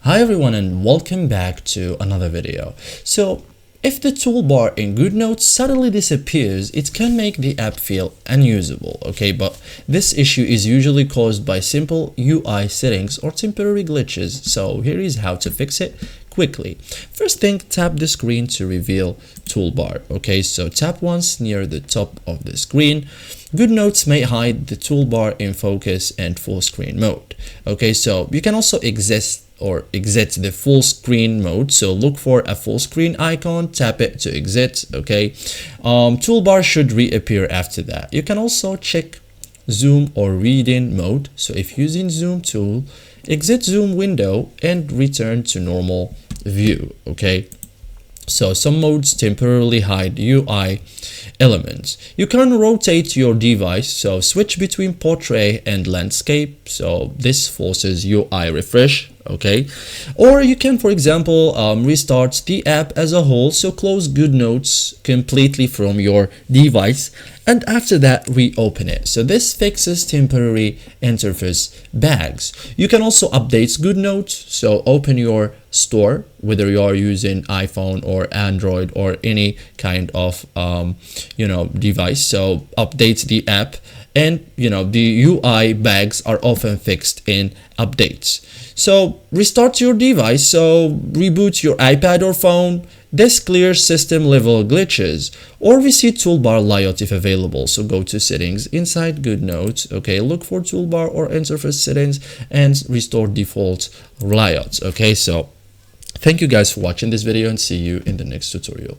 Hi everyone and welcome back to another video. So if the toolbar in Goodnotes suddenly disappears, it can make the app feel unusable, okay? But this issue is usually caused by simple UI settings or temporary glitches. So here is how to fix it quickly. First thing, tap the screen to reveal toolbar, okay? So tap once near the top of the screen. Goodnotes may hide the toolbar in focus and full screen mode, okay? So you can also exit the full screen mode. So look for a full screen icon, tap it to exit, okay? Toolbar should reappear after that. You can also check zoom or read-in mode. So if using zoom tool, exit zoom window and return to normal view, okay? So some modes temporarily hide UI elements. You can rotate your device, so switch between portrait and landscape, so this forces UI refresh, okay? Or you can, for example, restart the app as a whole, so close Goodnotes completely from your device and after that reopen it. So this fixes temporary interface bugs. You can also update Goodnotes, so open your store, whether you are using iPhone or Android or any kind of device. So update the app, and the UI bugs are often fixed in updates. So restart your device, so reboot your iPad or phone. This clears system level glitches. Or reset toolbar layout if available, so go to settings inside Goodnotes, okay, look for toolbar or interface settings and restore default layouts, okay? So thank you guys for watching this video and see you in the next tutorial.